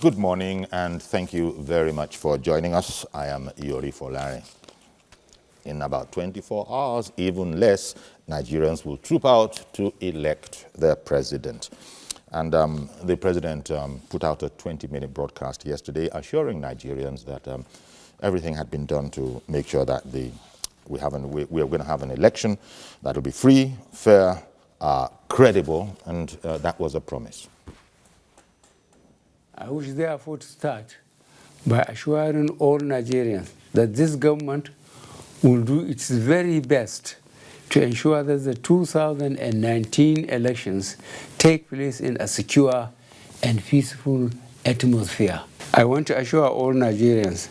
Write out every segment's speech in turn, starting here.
Good morning, and thank you very much for joining us. I am Yori Folare. In about 24 hours, even less, Nigerians will troop out to elect their president. And the president put out a 20-minute broadcast yesterday assuring Nigerians that everything had been done to make sure that we are going to have an election that will be free, fair, credible, and that was a promise. I wish therefore to start by assuring all Nigerians that this government will do its very best to ensure that the 2019 elections take place in a secure and peaceful atmosphere. I want to assure all Nigerians,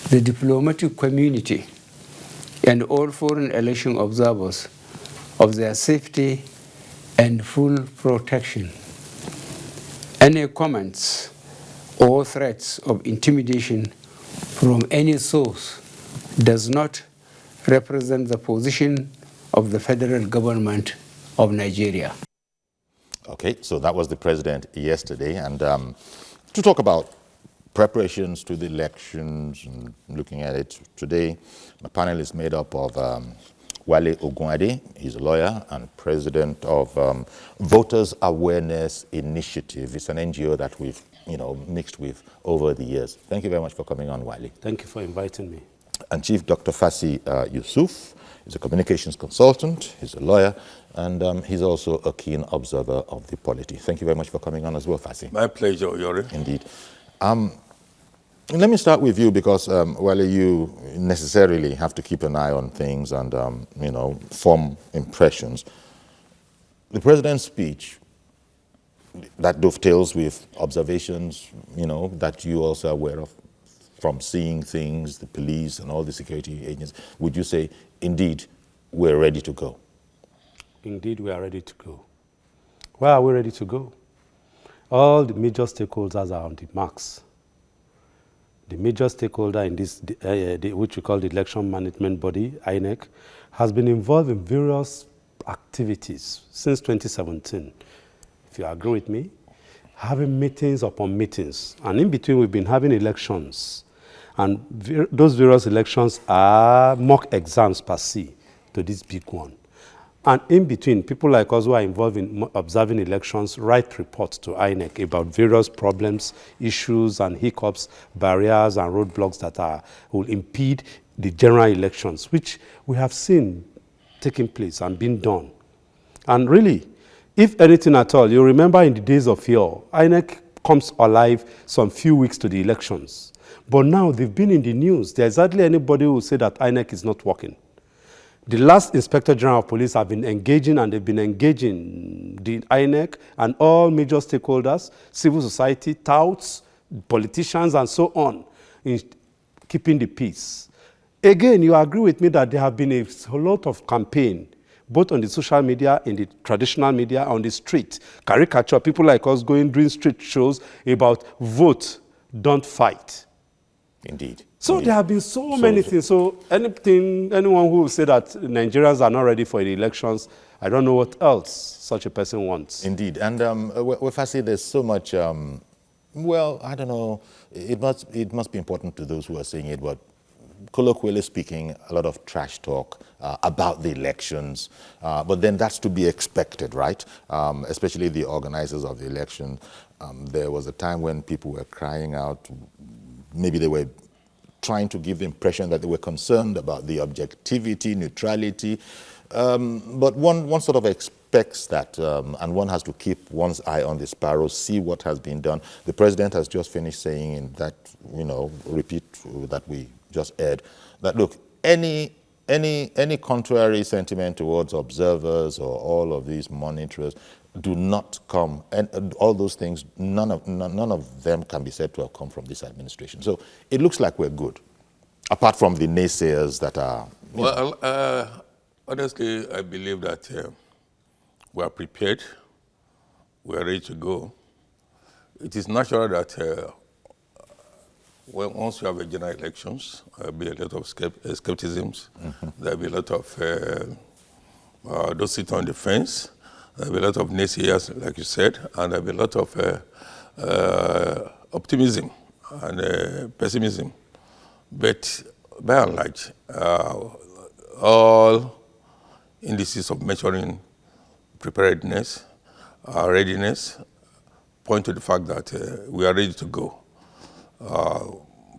the diplomatic community, and all foreign election observers of their safety and full protection. Any comments or threats of intimidation from any source does not represent the position of the federal government of Nigeria. Okay, so that was the president yesterday, and to talk about preparations to the elections and looking at it today, my panel is made up of Wale Ogunade. He's a lawyer and president of Voters Awareness Initiative. It's an NGO that we've mixed with over the years. Thank you very much for coming on, Wale. Thank you for inviting me. And Chief Dr. Fasi Yusuf is a communications consultant, he's a lawyer, and he's also a keen observer of the polity. Thank you very much for coming on as well, Fasi. My pleasure, Yori. Indeed. Let me start with you because, Wale, you necessarily have to keep an eye on things and, form impressions. The president's speech, that dovetails with observations, that you also are aware of from seeing things, the police and all the security agents. Would you say, indeed, we're ready to go? Indeed, we are ready to go. Where are we ready to go? All the major stakeholders are on the marks. The major stakeholder in this, which we call the election management body, INEC, has been involved in various activities since 2017. If you agree with me, having meetings upon meetings. And in between, we've been having elections. And those various elections are mock exams per se to this big one. And in between, people like us who are involved in observing elections write reports to INEC about various problems, issues, and hiccups, barriers, and roadblocks that will impede the general elections, which we have seen taking place and being done. And really, if anything at all, you remember in the days of yore, INEC comes alive some few weeks to the elections. But now they've been in the news. There's hardly anybody who will say that INEC is not working. The last Inspector General of Police have been engaging, and they've been engaging the INEC and all major stakeholders, civil society, touts, politicians, and so on, in keeping the peace. Again, you agree with me that there have been a lot of campaign, both on the social media, in the traditional media, on the street. Caricature, people like us doing street shows about vote, don't fight. Indeed. So Indeed. there have been so many things. So anyone who will say that Nigerians are not ready for the elections, I don't know what else such a person wants. Indeed. And with Fasi, there's so much, well, I don't know, it must be important to those who are saying it, but colloquially speaking, a lot of trash talk about the elections, but then that's to be expected, right? Especially the organizers of the election. There was a time when people were crying out, maybe they were trying to give the impression that they were concerned about the objectivity, neutrality, but one sort of expects that, and one has to keep one's eye on the sparrows, see what has been done. The president has just finished saying in that, repeat that we just aired, that look, any contrary sentiment towards observers or all of these monitorers do not come, and all those things, none of them can be said to have come from this administration. So it looks like we're good, apart from the naysayers that are. Well, honestly, I believe that we are prepared, we are ready to go. It is natural that once you have a general elections, there'll be a lot of skepticisms. There'll be a lot of those sit on the fence. There'll be a lot of naysayers, like you said, and there'll be a lot of optimism and pessimism. But by and large, all indices of measuring preparedness, readiness, point to the fact that we are ready to go.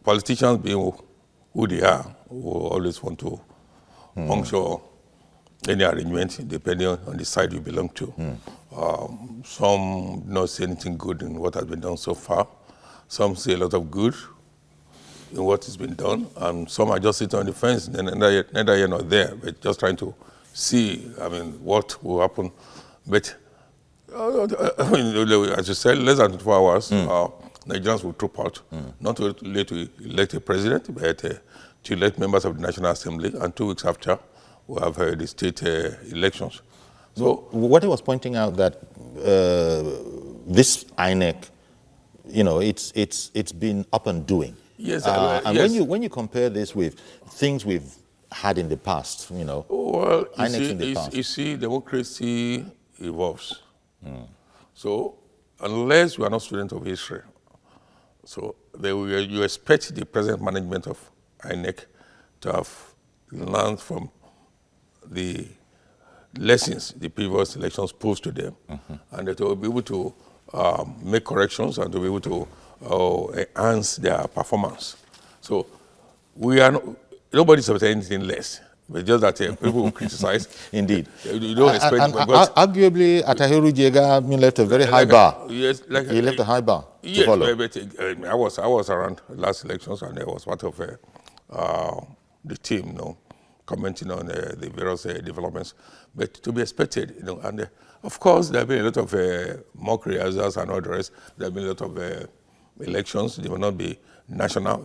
Politicians being who they are, will always want to puncture any arrangement depending on the side you belong to. Some not see anything good in what has been done so far. Some see a lot of good in what has been done, and some are just sitting on the fence, neither here nor there, but just trying to see, what will happen. But as you said, less than 24 hours, Nigerians will troop out, not only to elect a president, but to elect members of the National Assembly, and 2 weeks after, we have the state elections. So, what I was pointing out that this INEC, it's been up and doing. Yes, and yes. when you compare this with things we've had in the past, well, INECs in the past. You see, democracy evolves. So, unless you are not students of history, so you expect the present management of INEC to have learned from the lessons the previous elections posed to them, and that they will be able to make corrections and to be able to enhance their performance. So we are nobody's expecting anything less. But just that people will criticize. Indeed. You don't expect. And arguably, Atahiru Jega left a very high bar. Yes, he left a high bar yes, to follow. But I was around last elections, and I was part of the team, commenting on the various developments. But to be expected, and of course there have been a lot of mock rehearsals and all the rest. There have been a lot of elections. They will not be national.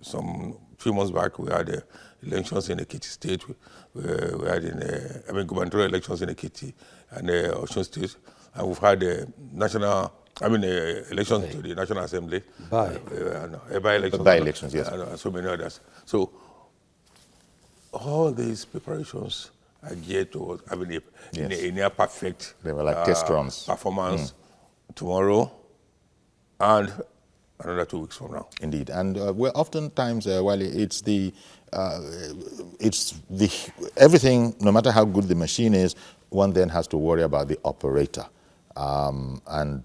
Some few months back we had elections in Ekiti State. We had gubernatorial elections in Ekiti and Osun State, and we've had national. Elections to the National Assembly. By-elections, yes. And so many others. So all these preparations are geared towards having a near perfect they were like test runs. Performance tomorrow and another 2 weeks from now. Indeed, and oftentimes, Wale, it's the everything. No matter how good the machine is, one then has to worry about the operator, and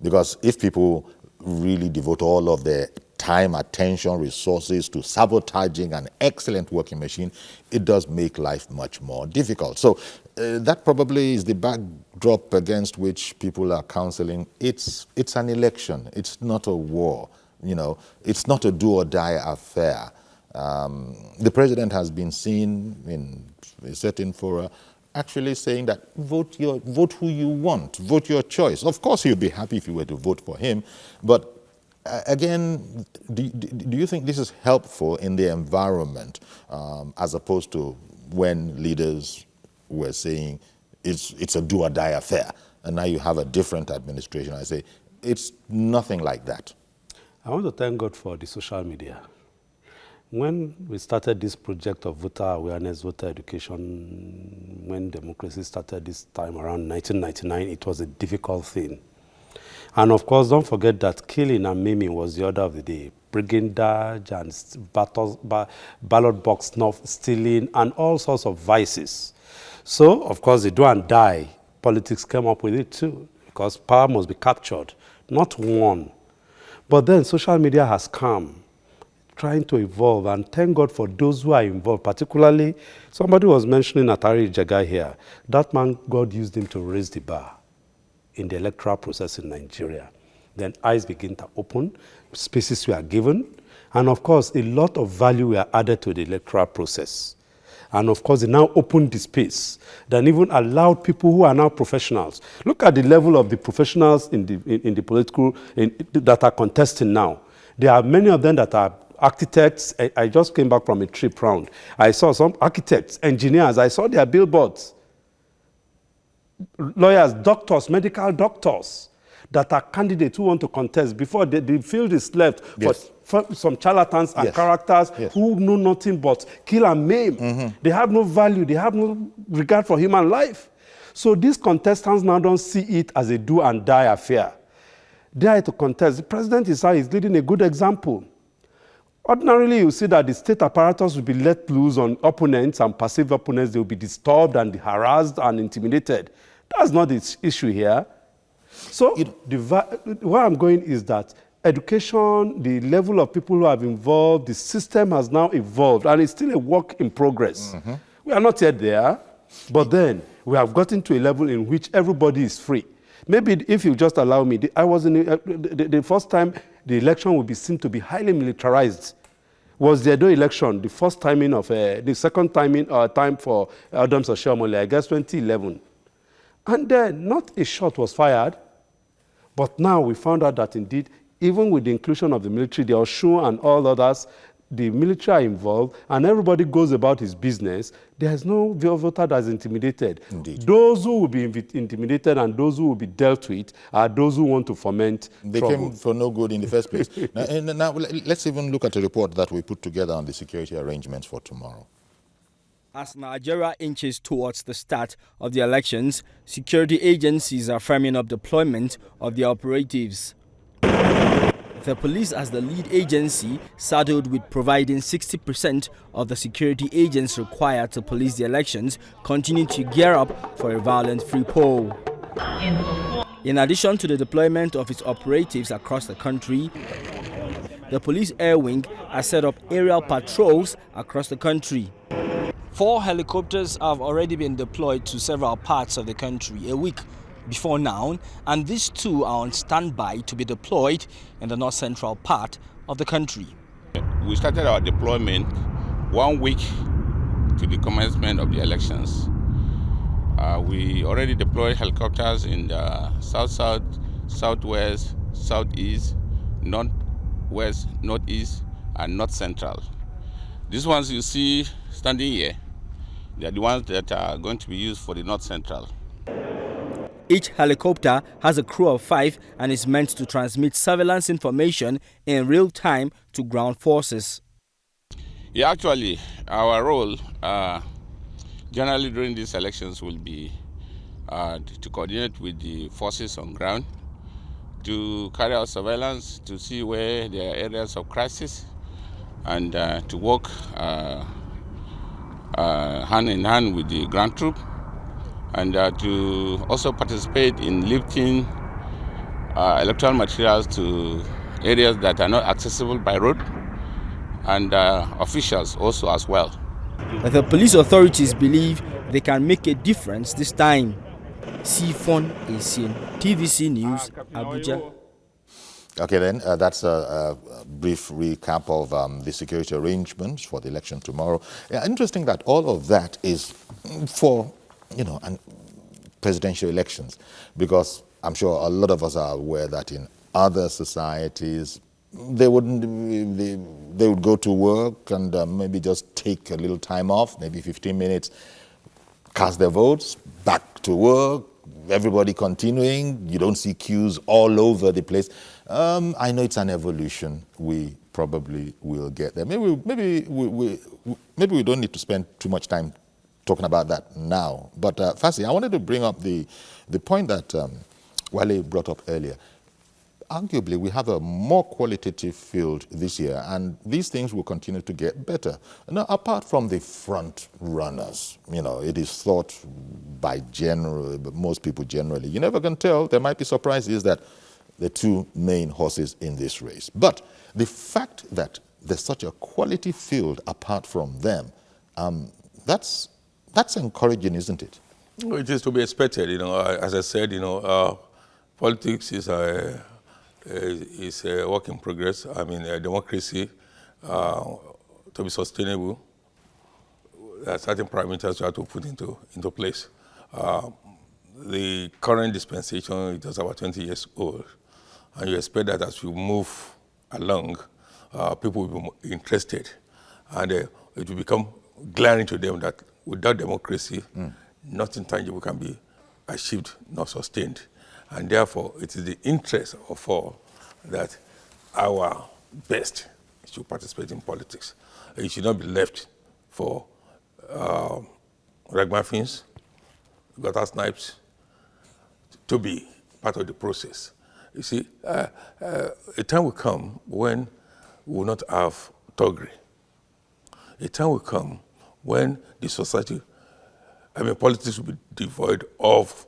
because if people really devote all of their time, attention, resources to sabotaging an excellent working machine, it does make life much more difficult. So that probably is the backdrop against which people are counseling. It's an election. It's not a war. It's not a do or die affair. The president has been seen in a certain fora actually saying that vote who you want, vote your choice. Of course, he'll be happy if you were to vote for him, but again, do you think this is helpful in the environment as opposed to when leaders were saying it's a do or die affair, and now you have a different administration? I say it's nothing like that. I want to thank God for the social media. When we started this project of voter awareness, voter education, when democracy started this time around 1999, it was a difficult thing. And of course, don't forget that killing and maiming was the order of the day. Brigandage and ballot box snuff, stealing, and all sorts of vices. So, of course, the do and die politics came up with it too, because power must be captured, not won. But then social media has come, trying to evolve, and thank God for those who are involved, particularly, somebody was mentioning Atari Jagai here. That man, God used him to raise the bar in the electoral process in Nigeria. Then eyes begin to open, spaces were given, and of course, a lot of value were added to the electoral process. And of course, it now opened the space that even allowed people who are now professionals. Look at the level of the professionals in the political, that are contesting now. There are many of them that are architects. I just came back from a trip round. I saw some architects, engineers. I saw their billboards. Lawyers, doctors, medical doctors that are candidates who want to contest. Before the field is left for some charlatans and characters who know nothing but kill and maim. They have no value. They have no regard for human life. So these contestants now don't see it as a do and die affair. dare to contest. The president is leading a good example. Ordinarily, you see that the state apparatus will be let loose on opponents and passive opponents. They will be disturbed and harassed and intimidated. That's not the issue here. So where I'm going is that education, the level of people who have involved, the system has now evolved, and it's still a work in progress. Mm-hmm. We are not yet there, but then we have gotten to a level in which everybody is free. Maybe if you just allow me, I was in the first time the election would be seen to be highly militarized was the Edo election, the first timing of, the second timing time for Adams Oshiomhole, I guess 2011. And then not a shot was fired, but now we found out that indeed, even with the inclusion of the military, the Oshun and all others, the military are involved, and everybody goes about his business. There is no voter that is intimidated. Indeed. Those who will be intimidated and those who will be dealt with are those who want to foment They trouble. came for no good in the first place. Now, let's even look at a report that we put together on the security arrangements for tomorrow. As Nigeria inches towards the start of the elections, security agencies are firming up deployment of their operatives. The police, as the lead agency, saddled with providing 60% of the security agents required to police the elections, continue to gear up for a violent free poll. In addition to the deployment of its operatives across the country, the police air wing has set up aerial patrols across the country. 4 helicopters have already been deployed to several parts of the country a week before now, and these 2 are on standby to be deployed in the north-central part of the country. We started our deployment 1 week to the commencement of the elections. We already deployed helicopters in the south-south, southwest, southeast, northwest, northeast, and north-central. These ones you see standing here, they are the ones that are going to be used for the north-central. Each helicopter has a crew of 5 and is meant to transmit surveillance information in real time to ground forces. Yeah, actually, our role generally during these elections will be to coordinate with the forces on ground, to carry out surveillance, to see where there are areas of crisis, and to work hand in hand with the ground troop, and to also participate in lifting electoral materials to areas that are not accessible by road, and officials also as well. The police authorities believe they can make a difference this time. Sifon Esien, TVC News, Abuja. Okay, then, that's a brief recap of the security arrangements for the election tomorrow. Yeah, interesting that all of that is for, presidential elections, because I'm sure a lot of us are aware that in other societies, they would go to work and maybe just take a little time off, maybe 15 minutes, cast their votes, back to work, everybody continuing. You don't see queues all over the place. I know it's an evolution. We probably will get there. Maybe we don't need to spend too much time talking about that now. But Fasi, I wanted to bring up the point that Wale brought up earlier. Arguably, we have a more qualitative field this year, and these things will continue to get better. Now, apart from the front runners, it is thought by most people generally, you never can tell. There might be surprises that the 2 main horses in this race. But the fact that there's such a quality field apart from them, that's encouraging, isn't it? It is to be expected. As I said, politics is a work in progress. I mean, democracy, to be sustainable, there are certain parameters you have to put into place. The current dispensation is just about 20 years old, and you expect that as you move along, people will be interested, and it will become glaring to them that without democracy, nothing tangible can be achieved nor sustained. And therefore, it is the interest of all that our best should participate in politics. It should not be left for ragamuffins, gutter snipes, to be part of the process. You see, a time will come when we will not have thuggery. A time will come when the society, politics will be devoid of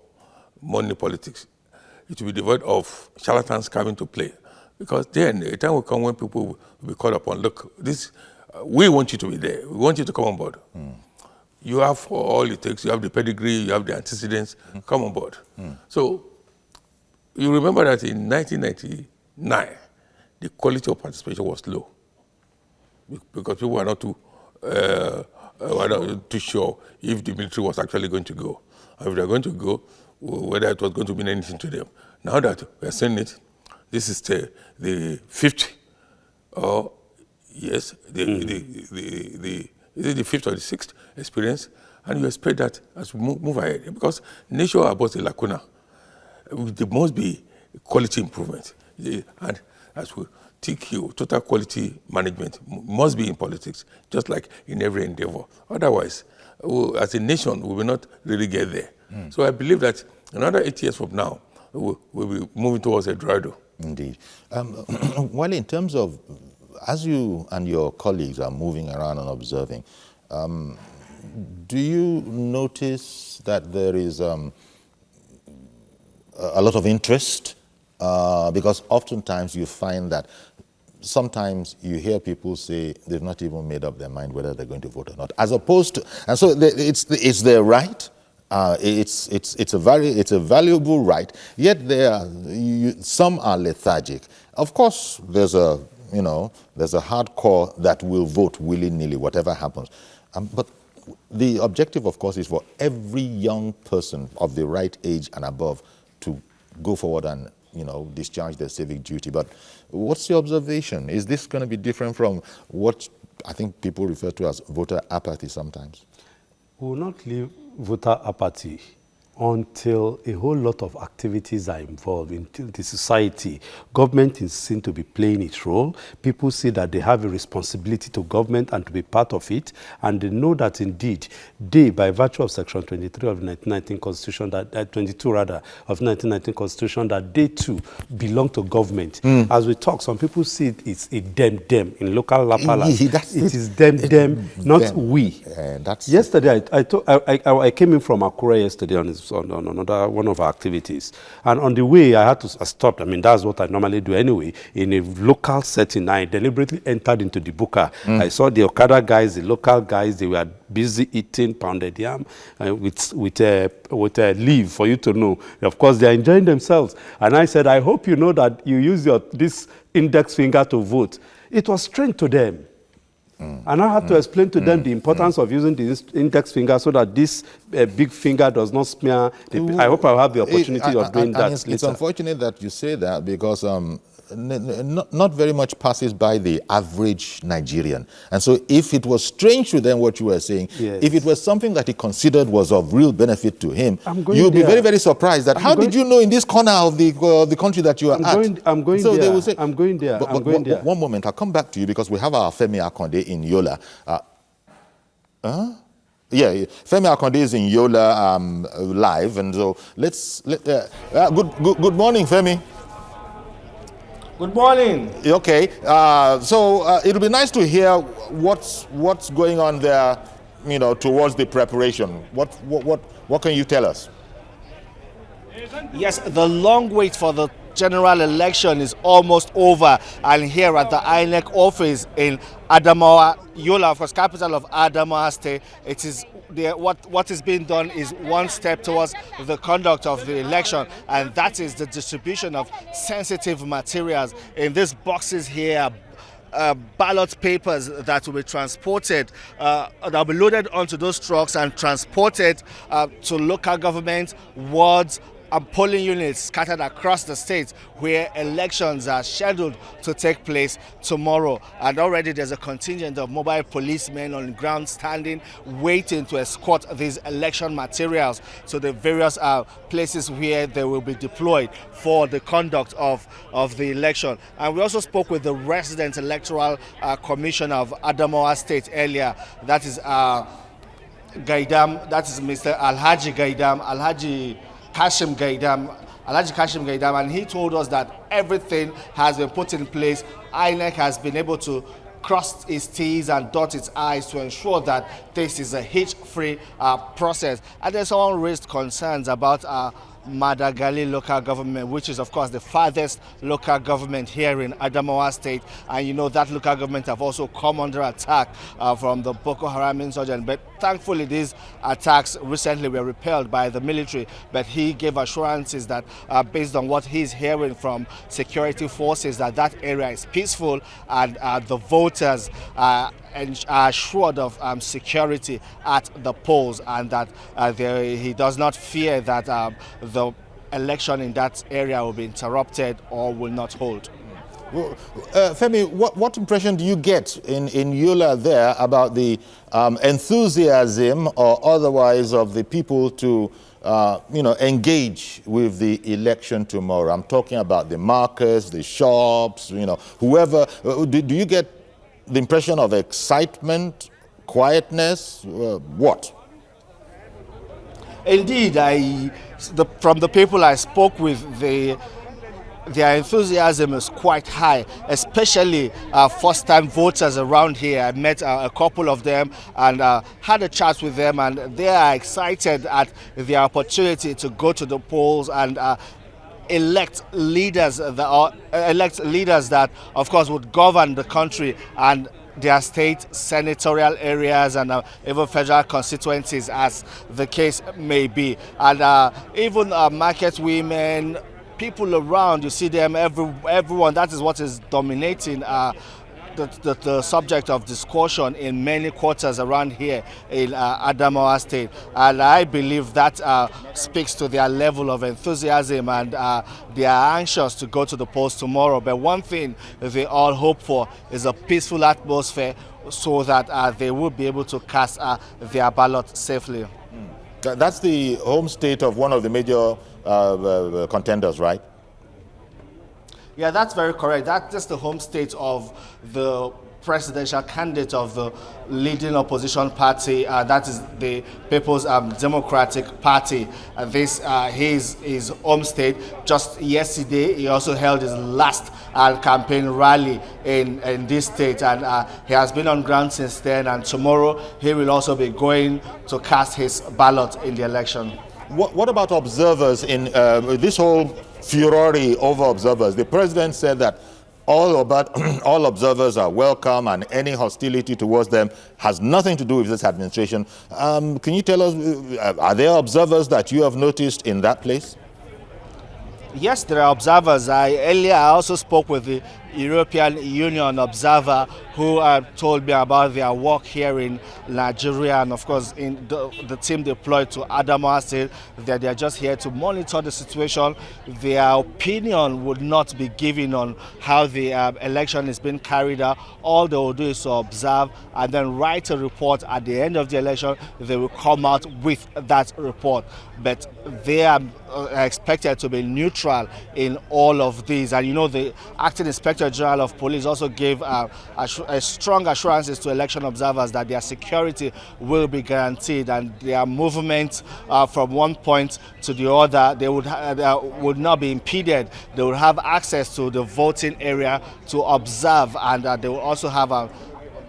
money politics. It will be devoid of charlatans coming to play. Because then a time will come when people will be called upon, look, we want you to be there. We want you to come on board. You have all it takes. You have the pedigree, you have the antecedents. Come on board. So you remember that in 1999, the quality of participation was low because people were not too sure if the military was actually going to go. And if they were going to go, whether it was going to mean anything to them. Now that we are seeing it, this is the fifth, or yes, is it the fifth or the sixth experience? And you expect that as we move ahead, because nature about the lacuna, there must be quality improvement. And as we TQ, total quality management, must be in politics, just like in every endeavor. Otherwise, as a nation, we will not really get there. So I believe that another 8 years from now, we'll be moving towards a dry door. Indeed. Well, in terms of, as you and your colleagues are moving around and observing, do you notice that there is a lot of interest? Because oftentimes you find that sometimes you hear people say they've not even made up their mind whether they're going to vote or not, as opposed to, and so it's their right. It's a valuable right. Yet some are lethargic. Of course, there's a hardcore that will vote willy-nilly, whatever happens. But the objective, of course, is for every young person of the right age and above to go forward and discharge their civic duty. But what's your observation? Is this going to be different from what I think people refer to as voter apathy sometimes? We will not leave voter apathy until a whole lot of activities are involved, until the society, government is seen to be playing its role. People see that they have a responsibility to government and to be part of it, and they know that indeed they, by virtue of Section 23 of the 1919 Constitution, 22 rather, of 1919 Constitution, that they too belong to government. As we talk, some people see it's a them in local Lapala. It is them, not them. We. Yesterday, I came in from Akure yesterday on another one of our activities, and on the way I had to stop. That's what I normally do anyway. In a local setting, I deliberately entered into the buka. I saw the Okada guys, the local guys. They were busy eating pounded yam with a leaf for you to know. Of course, they are enjoying themselves. And I said, I hope you know that you use this index finger to vote. It was strange to them. And I had to explain to them the importance of using the index finger so that this big finger does not smear. I hope I'll have the opportunity of doing that later. It's unfortunate that you say that because not very much passes by the average Nigerian. And so if it was strange to them what you were saying, if it was something that he considered was of real benefit to him, you'll be very, very surprised that did you know in this corner of the country that you are at? I'm going there. They will say, I'm going there. But one moment, I'll come back to you because we have our Femi Akonde in Yola. Femi Akonde is in Yola live, and so good morning, Femi. Good morning. Okay, so it'll be nice to hear what's going on there, towards the preparation. What can you tell us? Yes, the long wait for the general election is almost over, and here at the INEC office in Adamawa, Yola, of course, capital of Adamawa State, it is what is being done is one step towards the conduct of the election, and that is the distribution of sensitive materials. In these boxes here, ballot papers that will be transported, that will be loaded onto those trucks and transported to local government, wards, and polling units scattered across the state where elections are scheduled to take place tomorrow. And already there's a contingent of mobile policemen on ground standing, waiting to escort these election materials to the various places where they will be deployed for the conduct of the election. And we also spoke with the resident electoral commissioner of Adamawa State earlier. That is Gaidam, that is Mr. Alhaji Gaidam, Alhaji Hashim Gaidam, Alhaji Kashim Gaidam, and he told us that everything has been put in place. INEC has been able to cross its T's and dot its I's to ensure that this is a hitch-free process. And then someone raised concerns about Madagali local government, which is of course the farthest local government here in Adamawa State, and you know that local government have also come under attack from the Boko Haram insurgent, but thankfully these attacks recently were repelled by the military. But he gave assurances that based on what he's hearing from security forces, that that area is peaceful and the voters are assured of security at the polls, and that he does not fear that the election in that area will be interrupted or will not hold. Well, Femi, what impression do you get in Yola there about the enthusiasm or otherwise of the people to engage with the election tomorrow? I'm talking about the markets, the shops, whoever. Do you get the impression of excitement, quietness, what? Indeed, from the people I spoke with, their enthusiasm is quite high, especially first-time voters around here. I met a couple of them and had a chat with them, and they are excited at the opportunity to go to the polls and elect leaders that of course would govern the country and their state senatorial areas and even federal constituencies, as the case may be. And even market women, people around, you see them, everyone. That is what is dominating the subject of discussion in many quarters around here in Adamawa State. And I believe that speaks to their level of enthusiasm, and they are anxious to go to the polls tomorrow. But one thing they all hope for is a peaceful atmosphere so that they will be able to cast their ballot safely. That's the home state of one of the major contenders, right? Yeah, that's very correct. That's the home state of the presidential candidate of the leading opposition party. That is the People's Democratic Party. This his home state. Just yesterday, he also held his last campaign rally in this state, and he has been on ground since then. And tomorrow, he will also be going to cast his ballot in the election. What about observers in this whole furore over observers? The president said that all observers are welcome and any hostility towards them has nothing to do with this administration. Can you tell us, are there observers that you have noticed in that place? Yes, there are observers. Earlier I also spoke with the European Union observer who told me about their work here in Nigeria, and of course in the team deployed to Adamawa State, that they are just here to monitor the situation. Their opinion would not be given on how the election is being carried out. All they will do is to observe and then write a report. At the end of the election, they will come out with that report. But they are expected to be neutral in all of these. And you know, the acting Inspector General of Police also gave strong assurances to election observers that their security will be guaranteed and their movement from one point to the other, they would not be impeded. They will have access to the voting area to observe, and they will also have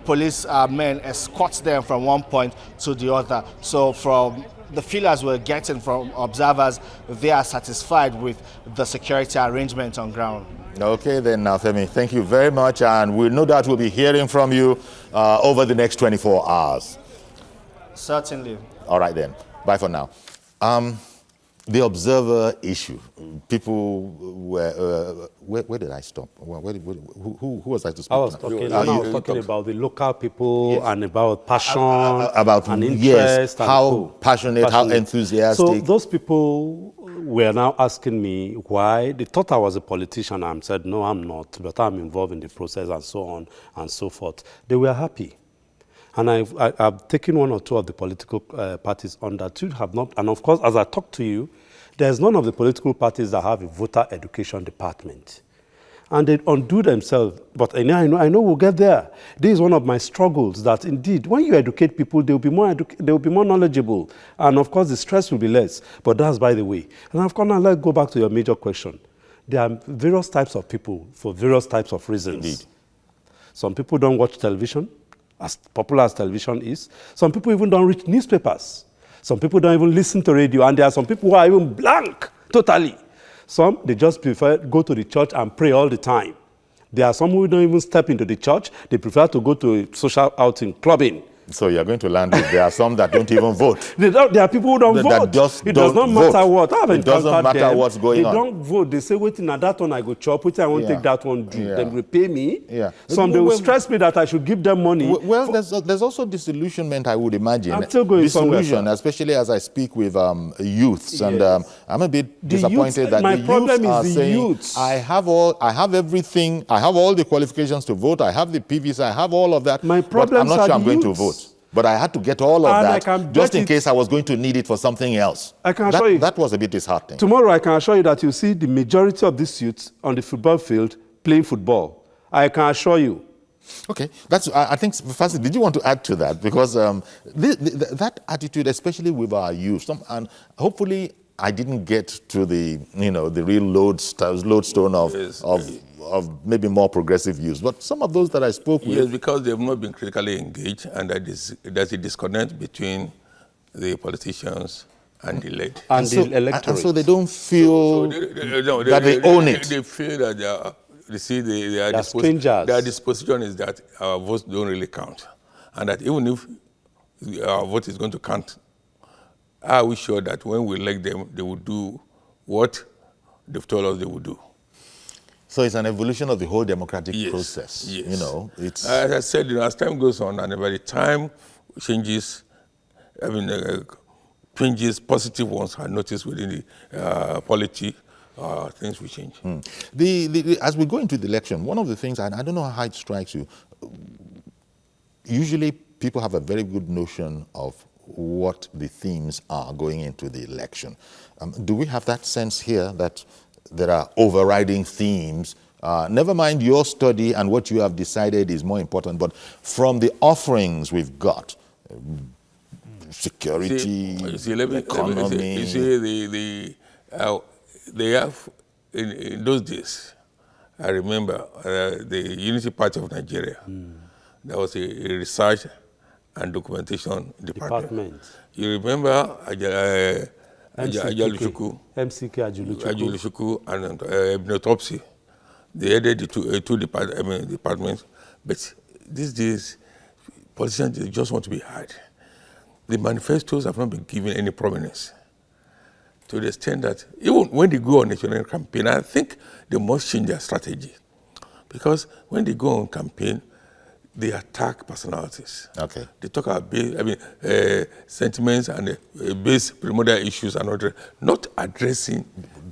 police men escort them from one point to the other. So from the feelers we're getting from observers, they are satisfied with the security arrangement on ground. Okay, then, Femi, thank you very much, and we no doubt we'll be hearing from you over the next 24 hours. Certainly. All right, then. Bye for now. The observer issue. People were... where did I stop? Who was I to speak? I was talking about the local people, yes, and about passion, and interest. Yes, and how passionate, how enthusiastic. So those people were now asking me why. They thought I was a politician. I said, no, I'm not, but I'm involved in the process and so on and so forth. They were happy. And I've taken one or two of the political parties on that. Two have not. And of course, as I talk to you, there's none of the political parties that have a voter education department. and they undo themselves. But I know we'll get there. This is one of my struggles, that indeed, when you educate people, they'll be more knowledgeable. And of course, the stress will be less. But that's by the way. And of course, now let's go back to your major question. There are various types of people for various types of reasons. Indeed. Some people don't watch television, as popular as television is. Some people even don't read newspapers. Some people don't even listen to radio. And there are some people who are even blank, totally. Some, they just prefer go to the church and pray all the time. There are some who don't even step into the church. They prefer to go to a social outing, clubbing. So you're going to land with there are some that don't even vote. There are people who don't vote. It does not matter what. It doesn't matter them. what's going on. They don't vote. They say, wait, now that one I go chop, wait, I won't take that one, do. Then repay me. Yeah. Some, they will stress me that I should give them money. Well, there's also disillusionment, I would imagine. I'm still going disillusion, especially as I speak with youths. Yes. And I'm a bit disappointed that the youths are saying, I have everything, I have all the qualifications to vote, I have the PVs, I have all of that, but I'm not sure I'm going to vote. But I had to get all of that just in case I was going to need it for something else. I can assure you. That was a bit disheartening. Tomorrow, I can assure you that you see the majority of these youths on the football field playing football. I can assure you. Okay, I think, Fassi, did you want to add to that? Because that attitude, especially with our youth, and hopefully I didn't get to the real lodestone of maybe more progressive views, but some of those that I spoke with. Yes, because they have not been critically engaged, and there's a disconnect between the politicians and the led. And the electorate. And so they don't feel that they own it. They feel that they're strangers. Their disposition is that our votes don't really count, and that even if our vote is going to count, are we sure that when we elect them, they will do what they've told us they will do? So it's an evolution of the whole democratic process. Yes. It's as I said, as time goes on, and by the time changes, changes, positive ones are noticed within the polity, things will change. As we go into the election, one of the things, and I don't know how it strikes you, usually people have a very good notion of what the themes are going into the election. Do we have that sense here that there are overriding themes? Never mind your study and what you have decided is more important, but from the offerings we've got, security, economy. They have, in those days, I remember the Unity Party of Nigeria. There was a research and documentation department. You remember MCK Ajuluchuku and Ebnotopsy. They headed the two departments. But these days, politicians they just want to be heard. The manifestos have not been given any prominence, to the extent that even when they go on national campaign, I think they must change their strategy. Because when they go on campaign, they attack personalities. Okay. They talk about sentiments and base primordial issues and not addressing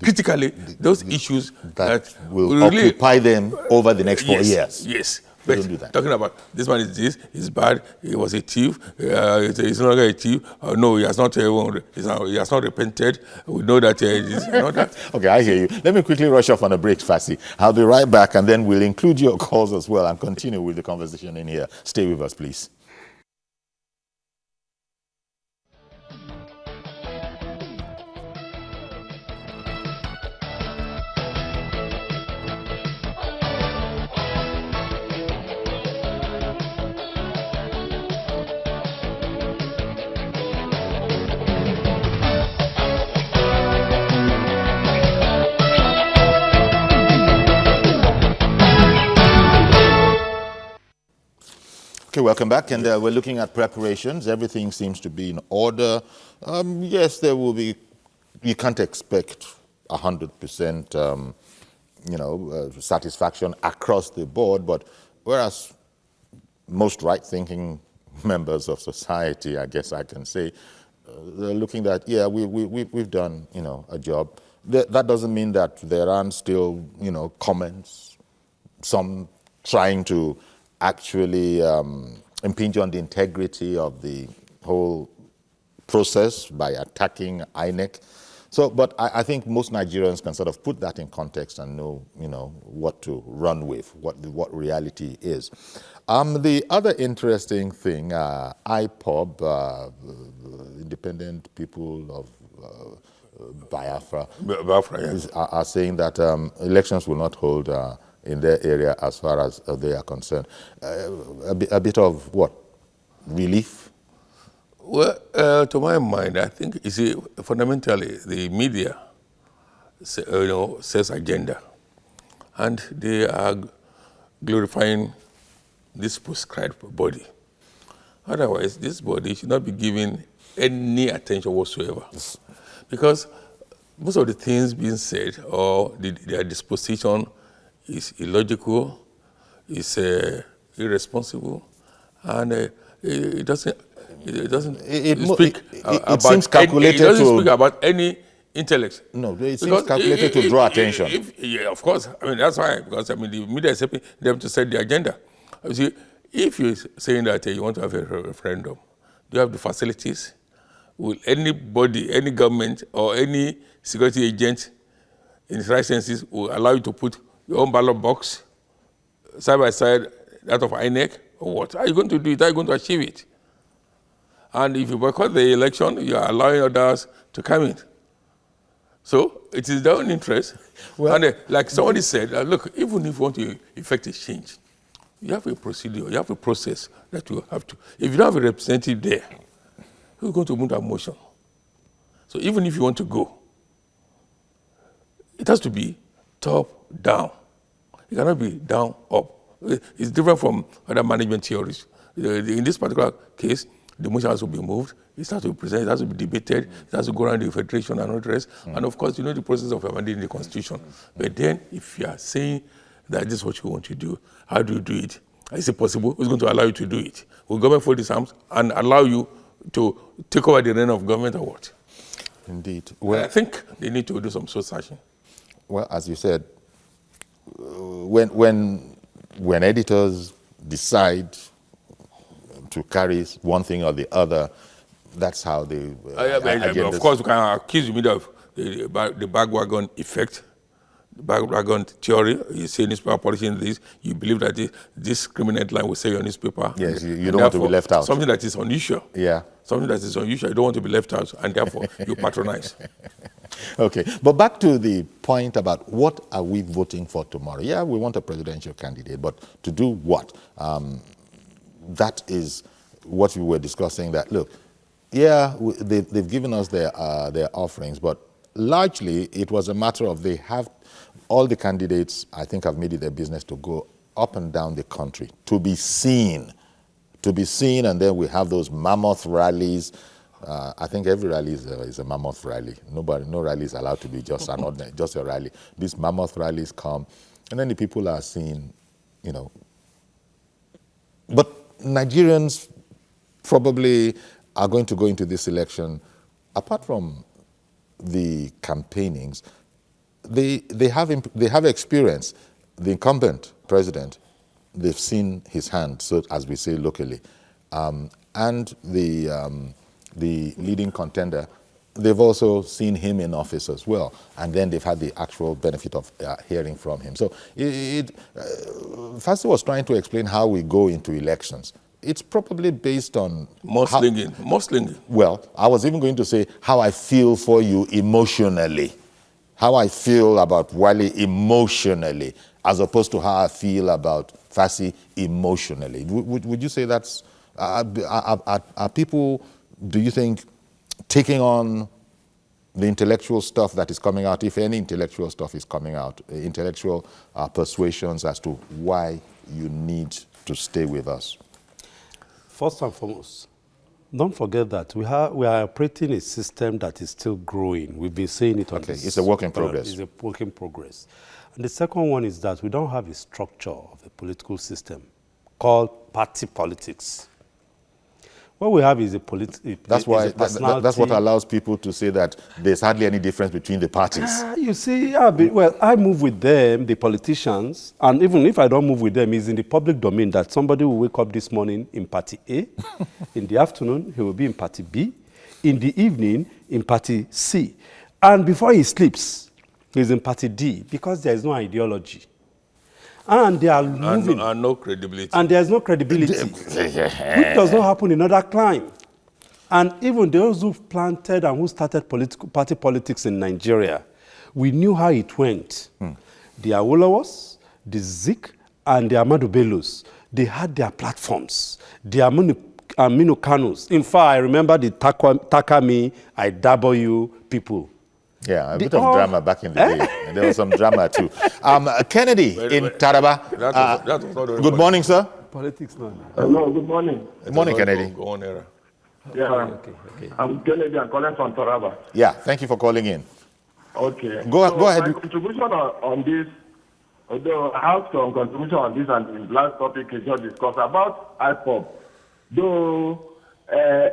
critically those issues that will really occupy them over the next 4 years. Yes. But don't do that. Talking about this man is this, he's bad, he was a thief, he's no longer a thief, no, he has not repented, we know that he's not that. Okay, I hear you. Let me quickly rush off on a break, Fassi. I'll be right back, and then we'll include your calls as well and continue with the conversation in here. Stay with us, please. Okay, welcome back, and we're looking at preparations. Everything seems to be in order. Yes, there will be, you can't expect 100%, satisfaction across the board, but whereas most right-thinking members of society, I guess I can say, they're looking at, yeah, we've done, a job. That doesn't mean that there aren't still, comments, some trying to actually impinge on the integrity of the whole process by attacking INEC. So, but I think most Nigerians can sort of put that in context and know, what to run with, what reality is. The other interesting thing, IPOB, Independent People of Biafra, yes. are saying that elections will not hold in their area as far as they are concerned. A bit of what? Relief? Well, to my mind, I think, you see, fundamentally, the media, says agenda. And they are glorifying this prescribed body. Otherwise, this body should not be given any attention whatsoever. Because most of the things being said or their disposition is illogical, is irresponsible, and it doesn't speak about seems calculated it doesn't to speak about any intellect. No, it seems calculated to draw attention. Yeah, of course. I mean, that's why, because the media is helping them to set the agenda. You see, if you're saying that you want to have a referendum, do you have the facilities? Will anybody, any government or any security agent in its right senses will allow you to put your own ballot box side by side that of INEC? Or what? How are you going to do it? How are you going to achieve it? And if you boycott the election, you are allowing others to come in. So it is their own interest. Well, and like somebody said, look, even if you want to effect a change, you have a procedure, you have a process that you have to. If you don't have a representative there, who's going to move that motion? So even if you want to go, it has to be top down. It cannot be down up. It's different from other management theories. In this particular case, the motion has to be moved, it has to be presented, it has to be debated, it has to go around the federation and all the rest. And of course, the process of amending the constitution. But then, if you are saying that this is what you want to do, how do you do it? Is it possible? Who's going to allow you to do it? Will government fold its arms and allow you to take over the reign of government or what? Indeed. Well, I think they need to do some soul searching. Well, as you said, when editors decide to carry one thing or the other, that's how they. Of course, you can accuse the media of the bagwagon effect, the bagwagon theory. You say newspaper publishing this, you believe that this criminal headline will say your newspaper. Yes, you don't want to be left out. Something that is unusual. Yeah. Something that is unusual, you don't want to be left out, and therefore you patronize. Okay, but back to the point about what are we voting for tomorrow? Yeah, we want a presidential candidate, but to do what? That is what we were discussing, that, look, yeah, they've given us their offerings, but largely it was a matter of they have, all the candidates, I think, have made it their business to go up and down the country, to be seen, and then we have those mammoth rallies. I think every rally is a mammoth rally. No rally is allowed to be just an ordinary, just a rally. These mammoth rallies come, and then the people are seen, But Nigerians probably are going to go into this election, apart from the campaignings, they have experience. The incumbent president, they've seen his hand, so as we say locally, and the leading contender, they've also seen him in office as well, and then they've had the actual benefit of hearing from him. So Fassi was trying to explain how we go into elections. It's probably based on Muslinging. Well, I was even going to say how I feel for you emotionally, how I feel about Wale emotionally, as opposed to how I feel about Fassi emotionally. Would you say that's, are people, do you think, taking on the intellectual stuff that is coming out, if any intellectual stuff is coming out, intellectual persuasions as to why you need to stay with us? First and foremost, don't forget that we are operating a system that is still growing. We've been saying it on this. It's a work in progress. It's a work in progress. And the second one is that we don't have a structure of a political system called party politics. What we have is that's what allows people to say that there's hardly any difference between the parties. You see, well, I move with them, the politicians, and even if I don't move with them, it's in the public domain that somebody will wake up this morning in party A, in the afternoon he will be in party B, in the evening in party C. And before he sleeps, he's in Party D because there is no ideology. And they are moving. And no credibility. And there's no credibility, which does not happen in other clime. And even those who planted and who started party politics in Nigeria, we knew how it went. The Awolowos, the Zik, and the Ahmadu Bellos, they had their platforms, the Aminu Kanus. In fact, I remember the Takami, IW people. Yeah, a bit of drama back in the day. There was some drama too. Kennedy in Taraba. Good morning, sir. Politics now. Hello, good morning. Good morning, Kennedy. Go on, era. Yeah, Okay. I'm Kennedy. I'm calling from Taraba. Yeah, thank you for calling in. Okay. Go ahead. My contribution on this, although I have some contribution on this and the last topic is just discussed about IPOB. Though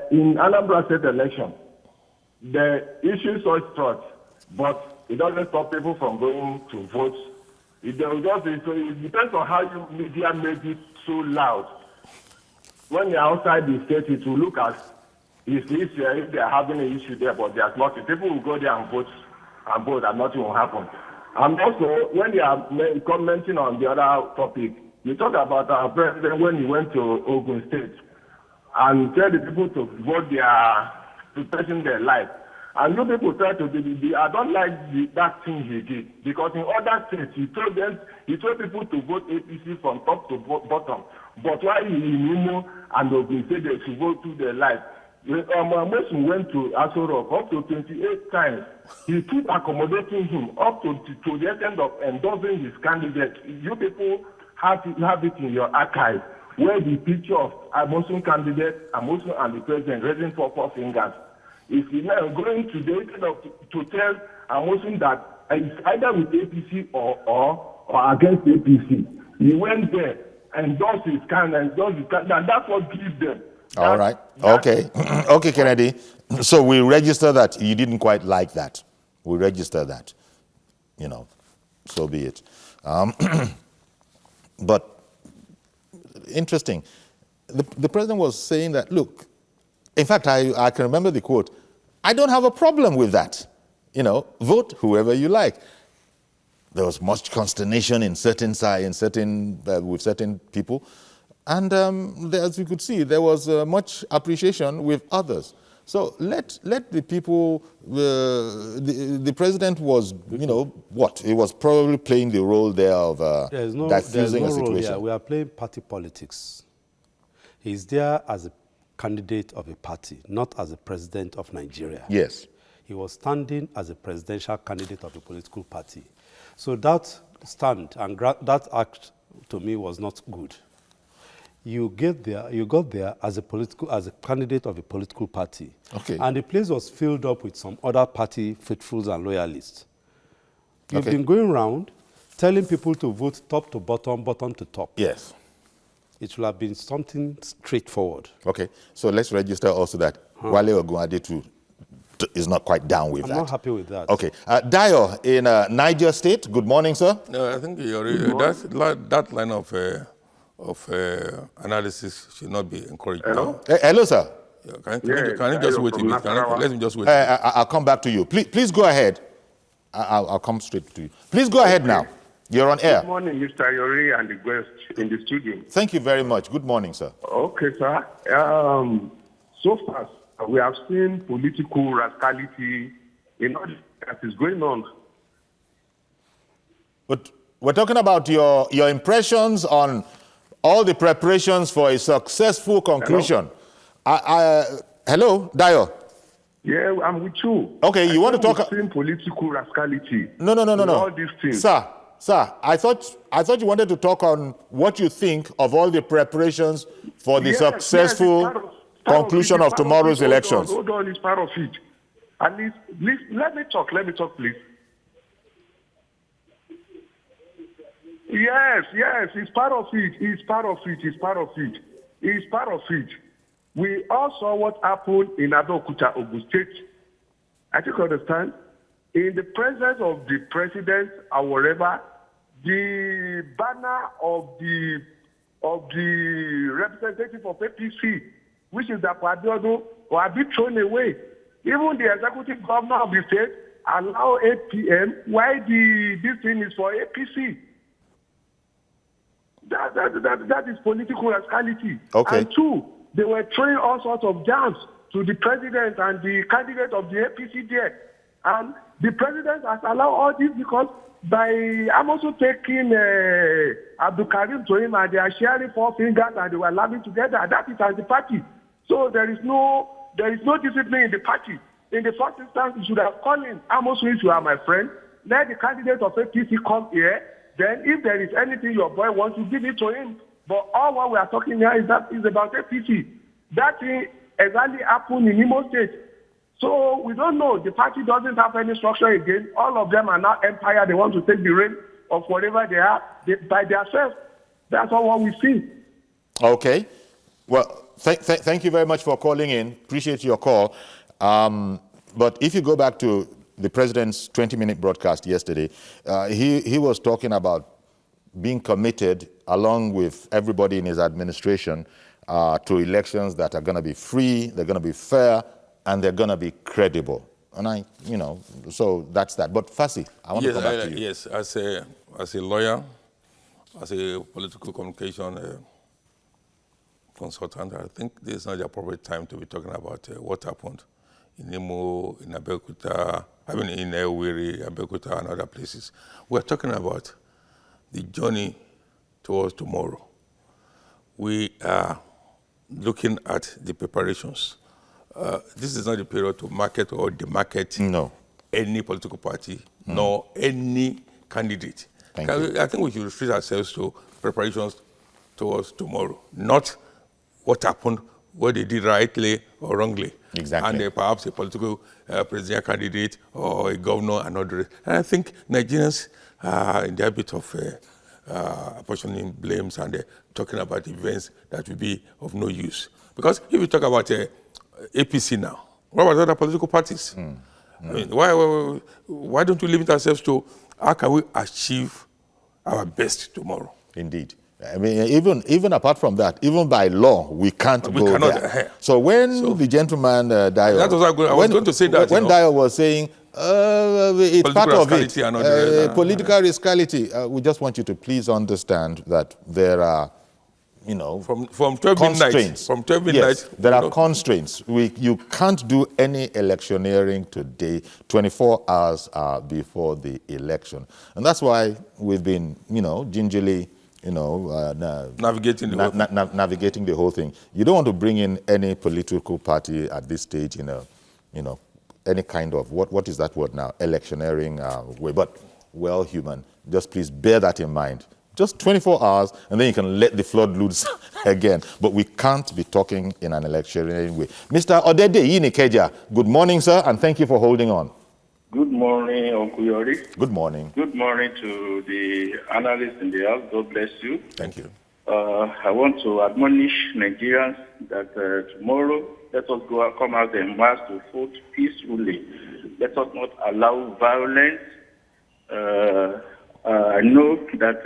in Anambra State election, the issue is so strong, but it doesn't stop people from going to vote. It depends on how you media made it so loud. When you're outside the state, it will look as if they're having an issue there, but there's nothing. People will go there and vote, and nothing will happen. And also, when they are commenting on the other topic, you talk about our president when he went to Ogun State and tell the people to vote to person their life. And you people try to I don't like that thing he did, because in other states he told people to vote APC from top to bottom. But why in Imo and Ogun State they should vote to their life? Mosun went to Aso Rock up to 28 times. He keep accommodating him up to the extent of endorsing his candidate. You people have it in your archive where the picture of Amosun candidate, Amosun and the president raising four fingers. If you're now going to the extent of to tell Amosun that it's either with APC or against APC, he went there and endorsed his candidate, and that's what gives them. All right. Okay. Okay, Kennedy. So we register that you didn't quite like that. We register that. So be it. But interesting. The president was saying that, look, in fact, I can remember the quote, I don't have a problem with that. Vote whoever you like. There was much consternation with certain people. And as you could see, there was much appreciation with others. So let the people, the president was, he was probably playing the role there of diffusing a situation. Role. We are playing party politics. He's there as a candidate of a party, not as a president of Nigeria. Yes. He was standing as a presidential candidate of a political party. So that stand and that act to me was not good. You got there as a candidate of a political party. Okay. And the place was filled up with some other party faithfuls and loyalists. You've been going around telling people to vote top to bottom, bottom to top. Yes. It should have been something straightforward. Okay. So let's register also that Wale Ogunade is not quite down with that. I'm not happy with that. Okay. Dayo in Niger State. Good morning, sir. No, I think that line of analysis should not be encouraged. Hello? Hello, sir. Can you just wait a bit? Let me just wait. I'll come back to you. Please go ahead. I'll come straight to you. Please go ahead now. You're on air. Good morning, Mr. Yori and the guest in the studio. Thank you very much. Good morning, sir. Okay, sir. So far, we have seen political rascality in all that is going on. But we're talking about your impressions on all the preparations for a successful conclusion. Hello, Dayo. Yeah, I'm with you. Okay, you want to talk? We've seen political rascality. No. All these things. Sir, I thought you wanted to talk on what you think of all the preparations for the successful conclusion of tomorrow's elections. Hold on, it's part of it. At least, let me talk, please. Yes, it's part of it. We all saw what happened in Abeokuta, Ogun State. I think you understand. In the presence of the president or whatever, the banner of the representative of APC, which is the Abiodun, will be thrown away. Even the executive governor of the state allow 8 p.m. Why this thing is for APC? That is political rascality. Okay. And two, they were throwing all sorts of jabs to the president and the candidate of the APC there. And the president has allowed all this because I'm also taking Abdul Karim to him and they are sharing 4 fingers and they were laughing together. That is as the party. So there is no discipline in the party. In the first instance, you should have called in Amos, you are my friend. Let the candidate of APC come here. Then if there is anything your boy wants, you give it to him. But all what we are talking here is about APC. That thing exactly happened in Imo State. So we don't know. The party doesn't have any structure again. All of them are now empire. They want to take the reign of whatever they are by themselves. That's all what we see. Okay. Well, thank you very much for calling in. Appreciate your call. But if you go back to the president's 20-minute broadcast yesterday, he was talking about being committed, along with everybody in his administration, to elections that are going to be free, they're going to be fair, and they're going to be credible. And so that's that. But Fassi, I want to come back to you. Yes, as a lawyer, as a political communication consultant, I think this is not the appropriate time to be talking about what happened in Imo, in Abeokuta, in Ewiri, Abeokuta, and other places. We're talking about the journey towards tomorrow. We are looking at the preparations. This is not the period to market or demarket any political party, nor any candidate. I think we should restrict ourselves to preparations towards tomorrow, not what happened, what they did rightly or wrongly. Exactly. And perhaps a political presidential candidate or a governor and others. And I think Nigerians are in the habit of apportioning blames and talking about events that will be of no use. Because if you talk about APC now, what about other political parties? I mean, why don't we limit ourselves to how can we achieve our best tomorrow? Indeed. I mean, even apart from that, even by law, we can't go there. So when the gentleman Dio, that was I was going to say that when Dio was saying it's part of it, political rascality, we just want you to please understand that there are, from 12 midnight. From 12 midnight. Yes, there are constraints. You can't do any electioneering today 24 hours before the election, and that's why we've been, gingerly. Navigating the whole thing. You don't want to bring in any political party at this stage in any kind of, what is that word now, electioneering way. But, well, human, just please bear that in mind. Just 24 hours, and then you can let the flood loose again. But we can't be talking in an electioneering way. Mr. Odede Yinikeja, good morning, sir, and thank you for holding on. Good morning, Uncle Yori. Good morning. Good morning to the analysts in the house. God bless you. Thank you. I want to admonish Nigerians that tomorrow, let us come out and march to vote peacefully. Let us not allow violence. I know that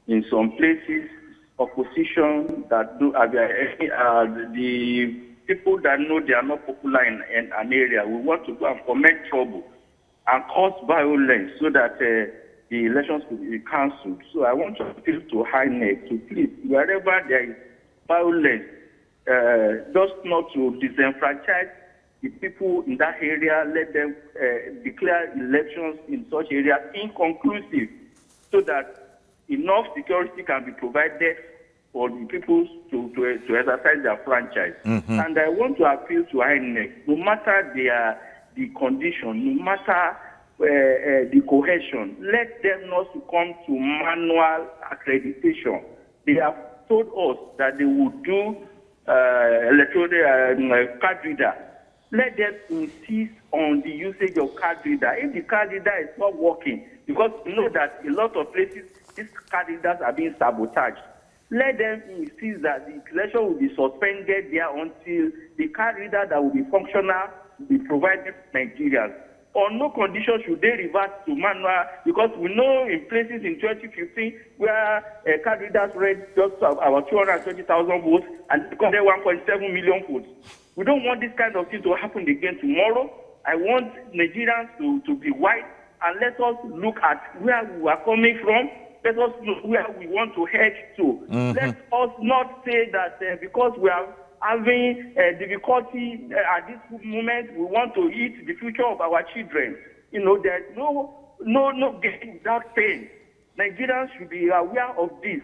in some places, opposition that do the people that know they are not popular in an area, we want to go and foment trouble and cause violence so that the elections will be cancelled. So I want to appeal to INEC to please, wherever there is violence, just not to disenfranchise the people in that area, let them declare elections in such areas inconclusive so that enough security can be provided for the people to exercise their franchise. And I want to appeal to INEC, no matter the condition, no matter the cohesion, let them not succumb to manual accreditation. They have told us that they would do electronic card reader. Let them insist on the usage of card reader. If the card reader is not working, because you know that a lot of places, these card readers are being sabotaged. Let them insist that the election will be suspended there until the card reader that will be functional will be provided to Nigerians. On no condition should they revert to manual, because we know in places in 2015 where card readers read just about 220,000 votes and got 1.7 million votes. We don't want this kind of thing to happen again tomorrow. I want Nigerians to be white, and let us look at where we are coming from. Let us look where we want to head to. Let us not say that because we are having difficulty at this moment, we want to eat the future of our children. You know, there's no getting without pain. Nigerians should be aware of this.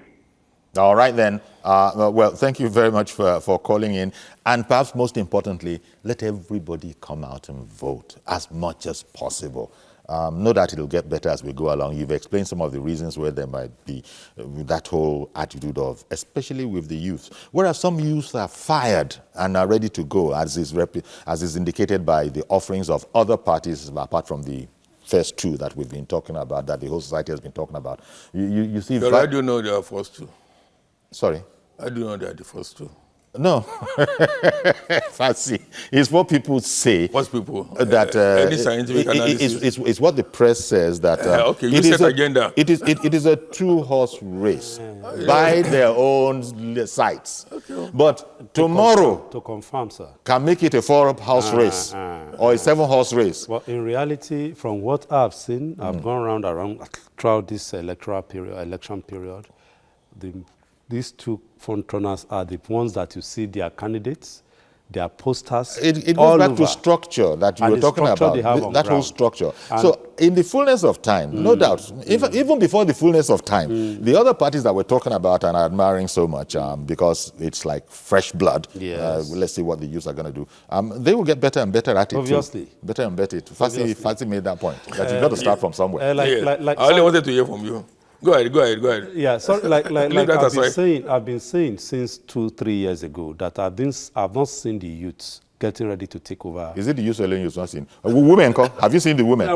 All right, then. Well, thank you very much for calling in. And perhaps most importantly, let everybody come out and vote as much as possible. Know that it'll get better as we go along. You've explained some of the reasons where there might be that whole attitude of, especially with the youth. Whereas some youth are fired and are ready to go, as is indicated by the offerings of other parties, apart from the first two that we've been talking about, that the whole society has been talking about. You see... But I do know they are first two. Sorry? I do know they are the first two. No. Fancy. It's what people say. What people? That any scientific analysis? It's what the press says that okay, you set agenda. It is a two-horse race by their own sites. Okay. But tomorrow to confirm, sir, can make it a four-horse race or a seven-horse race. Well, in reality, from what I've seen, I've gone around throughout this election period. These two front runners are the ones that you see their candidates, their posters. It goes back to structure that you were talking about, that whole structure. And so in the fullness of time, no doubt, even before the fullness of time, the other parties that we're talking about and admiring so much because it's like fresh blood, let's see what the youths are going to do, they will get better and better at it. Obviously. Too. Better and better. Fancy made that point, that you've got to start from somewhere. I only wanted to hear from you. Go ahead. Yeah, so like I've been saying since 2-3 years ago that I've not seen the youths getting ready to take over. Is it the youth alone you've not seen? Women, have you seen the women?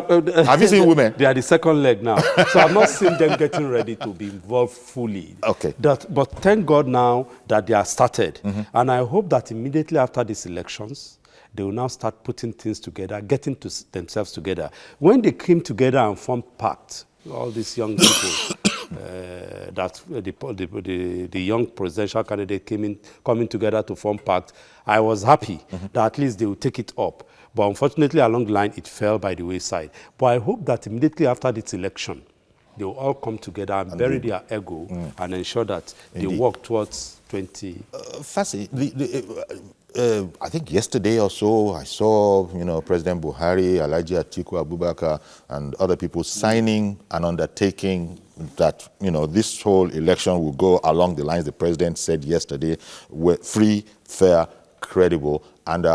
Have you seen women? They are the second leg now. So I've not seen them getting ready to be involved fully. Okay. But thank God now that they are started. And I hope that immediately after these elections, they will now start putting things together, getting themselves together. When they came together and formed pact, all these young people, that the young presidential candidate coming together to form pact, I was happy that at least they would take it up. But unfortunately, along the line, it fell by the wayside. But I hope that immediately after this election, they will all come together and bury their ego and ensure that they work towards 20... Fassi, I think yesterday or so, I saw, President Buhari, Alhaji Atiku Abubakar, and other people signing an undertaking that, this whole election will go along the lines the president said yesterday, free, fair, credible, and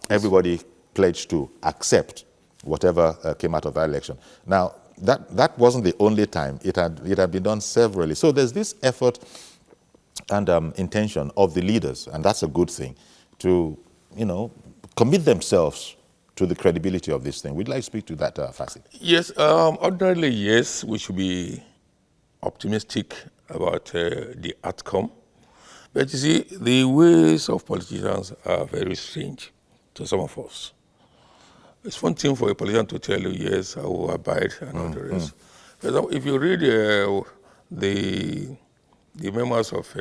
everybody pledged to accept whatever came out of that election. Now, that wasn't the only time. It had been done severally. So there's this effort and intention of the leaders, and that's a good thing, to, commit themselves to the credibility of this thing. We'd like to speak to that, Fassi. Yes, ordinarily, yes, we should be optimistic about the outcome. But you see, the ways of politicians are very strange to some of us. It's one thing for a politician to tell you, yes, I will abide, and all the rest. For example, if you read the memoirs of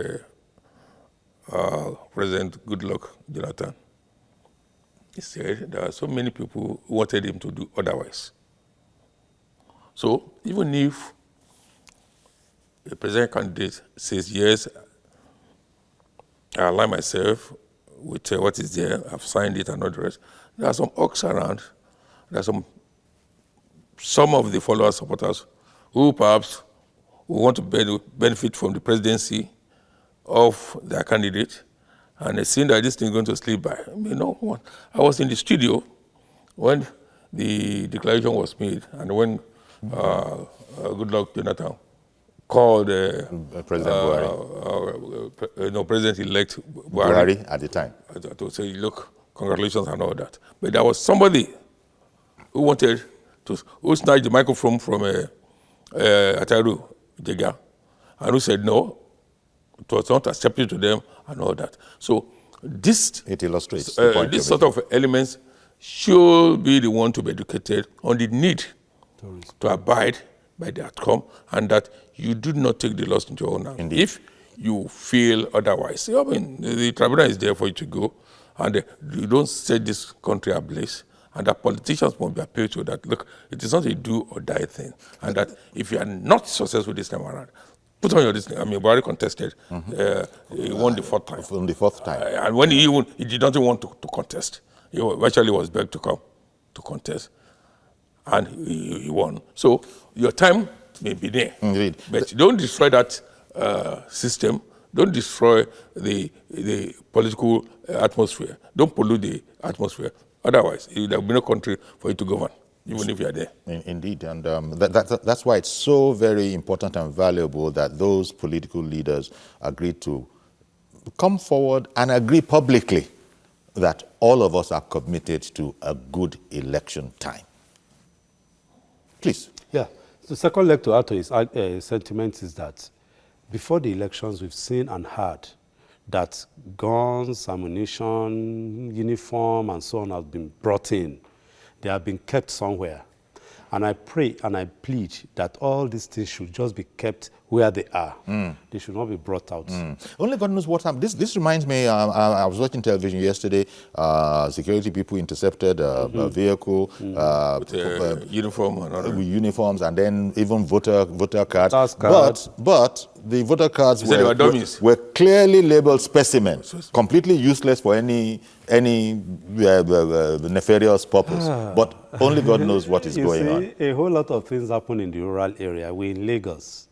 President Goodluck Jonathan, he said there are so many people who wanted him to do otherwise. So even if a president candidate says, yes, I align myself with what is there, I've signed it and all the rest, there are some hawks around, there are some of the followers, supporters, who perhaps will want to benefit from the presidency of their candidate, and they see that this thing is going to slip by. I was in the studio when the declaration was made, and when Goodluck Jonathan called President Buhari, President-elect Buhari at the time, to say, look, congratulations and all that. But there was somebody who who snatched the microphone from Ataru Jega, and who said no, it was not accepted to them and all that. So it illustrates the point this sort of elements should be the one to be educated on the need to abide by the outcome, and that you do not take the loss into your own hands. If you feel otherwise, the tribunal is there for you to go, and you don't set this country ablaze and that politicians must be appealed to that, look, it is not a do or die thing, and that if you are not successful this time around, put on your this thing. I mean, Buhari contested, he won the fourth time. From the fourth time. And when he did not want to contest, he virtually was begged to come to contest, and he won. So your time may be there, Indeed. but don't destroy that system. Don't destroy the political atmosphere. Don't pollute the atmosphere. Otherwise, there will be no country for you to govern, even if you are there. Indeed, and that's why it's so very important and valuable that those political leaders agreed to come forward and agree publicly that all of us are committed to a good election time. Please. Yeah. The second leg to add to his sentiment is that before the elections, we've seen and heard that guns, ammunition, uniform, and so on have been brought in. They have been kept somewhere. And I pray and I plead that all these things should just be kept where they are. They should not be brought out. Only God knows what happened. This reminds me, I was watching television yesterday. Security people intercepted a vehicle with uniform and with uniforms, and then even voter cards. Cards. But the voter cards were clearly labeled specimens, completely useless for any nefarious purpose. But only God knows what is going on. A whole lot of things happen in the rural area. We're in Lagos.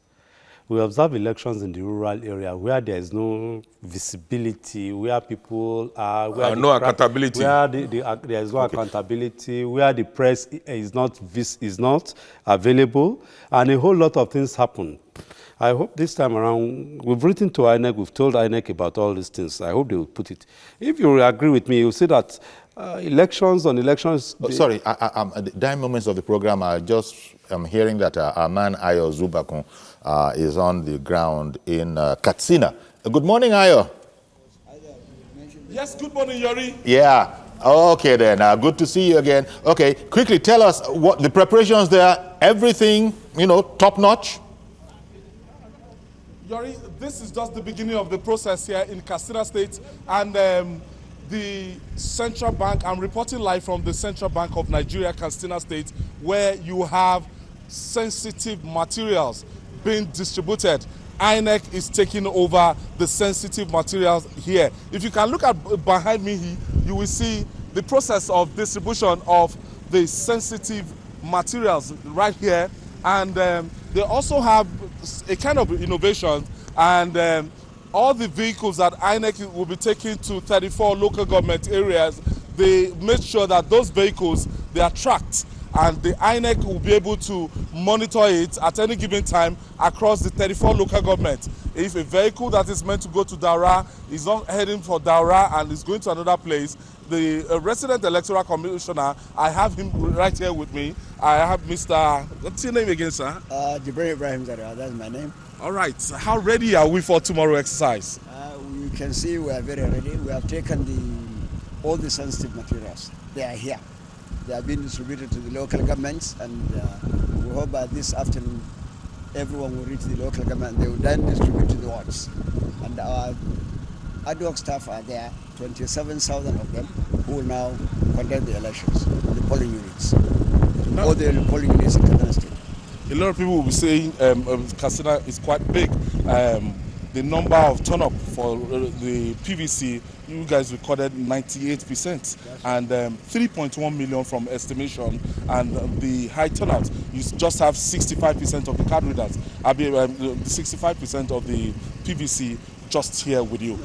We observe elections in the rural area where there is no visibility, where people are, where no accountability, where there is no accountability, where the press is not available, and a whole lot of things happen. I hope this time around, we've written to INEC, we've told INEC about all these things. I hope they will put it. If you agree with me, you'll see that elections. Sorry, the dying moments of the program, I'm hearing that our man Ayo Zubakun is on the ground in Katsina. Good morning, Ayo. Yes, good morning, Yori. Yeah. Okay then. Good to see you again. Okay, quickly tell us what the preparations there. Everything, top notch. Yori, this is just the beginning of the process here in Katsina State, and the Central Bank. I'm reporting live from the Central Bank of Nigeria, Katsina State, where you have sensitive materials being distributed. INEC is taking over the sensitive materials here. If you can look at behind me, you will see the process of distribution of the sensitive materials right here. And they also have a kind of innovation, and all the vehicles that INEC will be taking to 34 local government areas, they make sure that those vehicles, they are tracked, and the INEC will be able to monitor it at any given time across the 34 local governments. If a vehicle that is meant to go to Daura is not heading for Daura and is going to another place, the resident electoral commissioner, I have him right here with me. I have Mr. What's your name again, sir? Jibril Ibrahim Zara, that's my name. All right. How ready are we for tomorrow exercise? You can see we are very ready. We have taken all the sensitive materials. They are here. They are being distributed to the local governments, and we hope by this afternoon everyone will reach the local government. They will then distribute to the wards. And our ad hoc staff are there, 27,000 of them, who will now conduct the elections, the polling units. All the polling units in Katsina State. A lot of people will be saying Katsina is quite big. The number of turn-up for the PVC, you guys recorded 98%, and 3.1 million from estimation, and the high turnout, you just have 65% of the card readers. I'll be 65% of the PVC just here with you.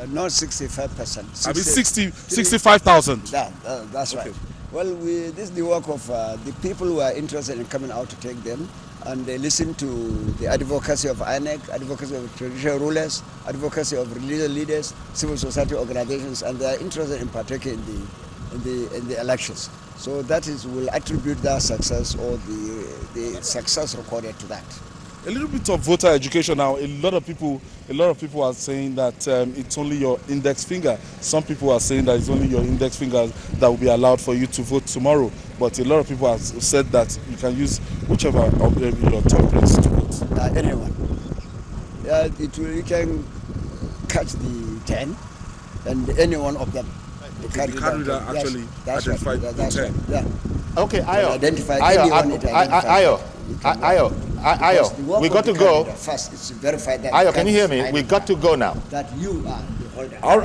Not 65%. I mean 65,000. That's right. Well, this is the work of the people who are interested in coming out to take them, and they listen to the advocacy of INEC, advocacy of traditional rulers, advocacy of religious leaders, civil society organizations, and they are interested in partaking in the elections. So that will attribute their success or the success recorded to that. A little bit of voter education now. A lot of people are saying that it's only your index finger. Some people are saying that it's only your index finger that will be allowed for you to vote tomorrow. But a lot of people have said that you can use whichever of your thumbprints to vote. Anyone. You can catch the 10 and any one of them. The card reader yes, actually that's identified right, the that's 10. right. Yeah. Okay, Ayo. Identify Ayo, anyone it identifies. Ayo, we got to go. First, it's to verify that. Ayo, can you hear me? We got to go now. That you are the holder. All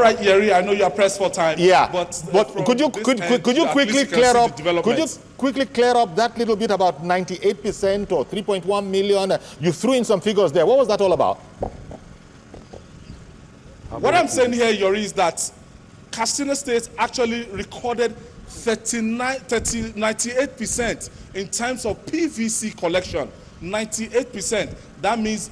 right, Yeri. I know you are pressed for time. Yeah, but could you quickly clear up? Could you quickly clear up that little bit about 98% or 3.1 million? You threw in some figures there. What was that all about? What I'm saying here, Yori, is that Katsina State actually recorded 98% in terms of PVC collection. 98%. That means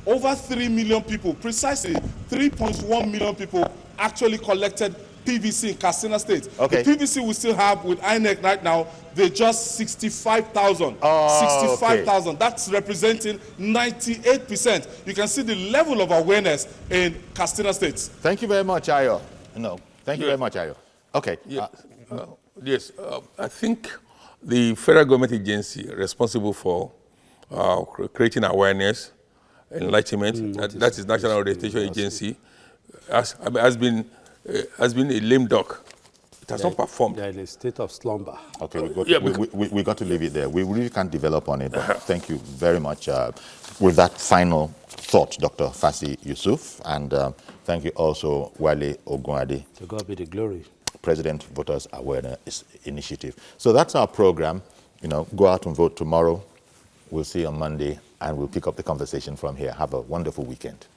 over 3 million people, precisely 3.1 million people actually collected PVC in Katsina State. Okay. The PVC we still have with INEC right now, they're just 65,000. 65,000. Okay. That's representing 98%. You can see the level of awareness in Katsina State. Thank you very much, Ayo. No, thank you very much, Ayo. Okay. Yes, I think the federal government agency responsible for creating awareness, enlightenment, that is National Orientation Agency, has been a lame duck. It has not performed. They are in a state of slumber. Okay, we got to leave it there. We really can't develop on it, but thank you very much. With that final thought, Dr. Fasi Yusuf, and thank you also, Wale Ogunade. To God be the glory. President Voters Awareness Initiative. So that's our program. Go out and vote tomorrow. We'll see you on Monday, and we'll pick up the conversation from here. Have a wonderful weekend.